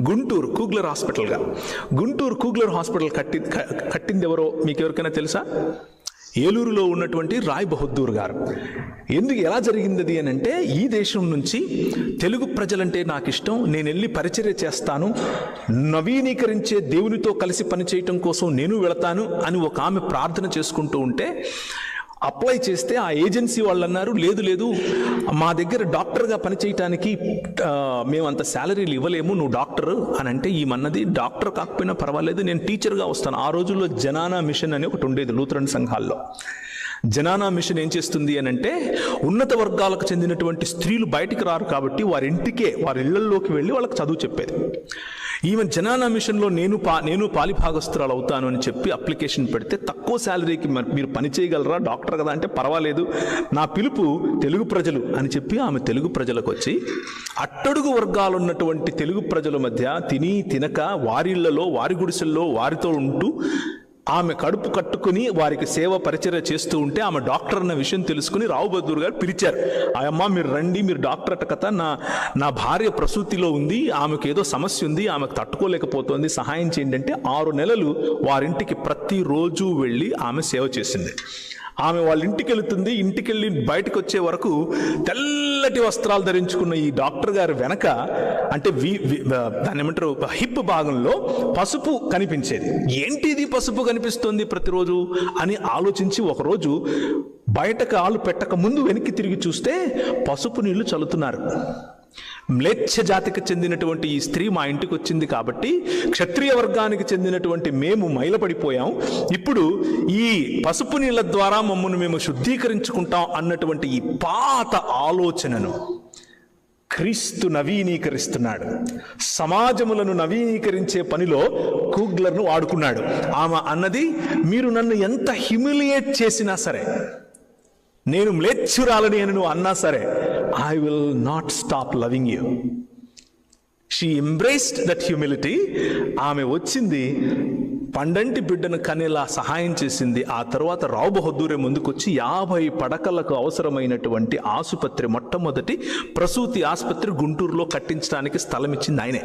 Guntur Kugler హాస్పిటల్గా. Guntur Kugler hospital కట్టింది ఎవరో మీకు ఎవరికైనా తెలుసా? ఏలూరులో ఉన్నటువంటి రాయ్ బహదూర్ గారు. ఎలా జరిగింది అని అంటే, ఈ దేశం నుంచి తెలుగు ప్రజలంటే నాకు ఇష్టం, నేను వెళ్ళి పరిచర్య చేస్తాను, నవీకరించే దేవునితో కలిసి పనిచేయటం కోసం నేను వెళతాను అని ఒక ఆమె ప్రార్థన చేసుకుంటూ ఉంటే అప్లై చేస్తే ఆ ఏజెన్సీ వాళ్ళు అన్నారు, లేదు మా దగ్గర డాక్టర్గా పనిచేయటానికి మేము అంత శాలరీలు ఇవ్వలేము, నువ్వు డాక్టర్ అని అంటే, ఈమన్నది డాక్టర్ కాకపోయినా పర్వాలేదు, నేను టీచర్గా వస్తాను. ఆ రోజుల్లో జనానా మిషన్ అని ఒకటి ఉండేది లూథరన్ సంఘాల్లో. జనానా మిషన్ ఏం చేస్తుంది అని అంటే, ఉన్నత వర్గాలకు చెందినటువంటి స్త్రీలు బయటికి రారు కాబట్టి వారి ఇళ్లలోకి వెళ్ళి వాళ్ళకి చదువు చెప్పేది. ఈవెన్ జనానా మిషన్లో నేను పాలిభాగస్తురాలు అవుతాను అని చెప్పి అప్లికేషన్ పెడితే, తక్కువ శాలరీకి మీరు పని చేయగలరా డాక్టర్ కదా అంటే, పర్వాలేదు, నా పిలుపు తెలుగు ప్రజలు అని చెప్పి ఆమె తెలుగు ప్రజలకు వచ్చి అట్టడుగు వర్గాలు ఉన్నటువంటి తెలుగు ప్రజల మధ్య తిని తినక వారిళ్లలో వారి గుడిసెల్లో వారితో ఉంటూ ఆమె కడుపు కట్టుకుని వారికి సేవ పరిచర్య చేస్తూ ఉంటే, ఆమె డాక్టర్ అన్న విషయం తెలుసుకుని రావు బహదూర్ గారు పిలిచారు. అమ్మ మీరు రండి, మీరు డాక్టర్ అట కదా, నా భార్య ప్రసూతిలో ఉంది, ఆమెకు ఏదో సమస్య ఉంది, ఆమెకు తట్టుకోలేకపోతుంది, సహాయం చేయండి అంటే 6 నెలలు వారింటికి ప్రతిరోజు వెళ్ళి ఆమె సేవ చేసింది. ఆమె వాళ్ళ ఇంటికి వెళుతుంది. ఇంటికి వెళ్ళి బయటకు వచ్చే వరకు తెల్లటి వస్త్రాలు ధరించుకున్న ఈ డాక్టర్ గారు వెనక, అంటే దాన్ని ఏమంటారు, హిప్ భాగంలో పసుపు కనిపించేది. ఏంటిది పసుపు కనిపిస్తుంది ప్రతిరోజు అని ఆలోచించి ఒకరోజు బయట కాలు పెట్టక ముందు వెనక్కి తిరిగి చూస్తే పసుపు నీళ్లు చల్లుతున్నారు. మ్లేచ్ఛ జాతికి చెందినటువంటి ఈ స్త్రీ మా ఇంటికి వచ్చింది కాబట్టి క్షత్రియ వర్గానికి చెందినటువంటి మేము మైలపడిపోయాం, ఇప్పుడు ఈ పసుపు నీళ్ల ద్వారా మమ్మల్ని మేము శుద్ధీకరించుకుంటాం అన్నటువంటి ఈ పాత ఆలోచనను క్రీస్తు నవీకరిస్తున్నాడు. సమాజములను నవీకరించే పనిలో కూగ్లర్ను వాడుకున్నాడు. ఆమె అన్నది, మీరు నన్ను ఎంత హ్యూమిలియేట్ చేసినా సరే, నేను మ్లేచ్ఛురాలని అని నువ్వు అన్నా సరే, I will not stop loving you. She embraced that humility. ఆమె వచ్చింది, పండంటి బిడ్డను కనేలా సహాయం చేసింది. ఆ తర్వాత రావు బహదూరే ముందుకొచ్చి 50 పడకలకు అవసరమైనటువంటి ఆసుపత్రి, మొట్టమొదటి ప్రసూతి ఆసుపత్రి గుంటూరులో కట్టించడానికి స్థలం ఇచ్చింది ఆయనే.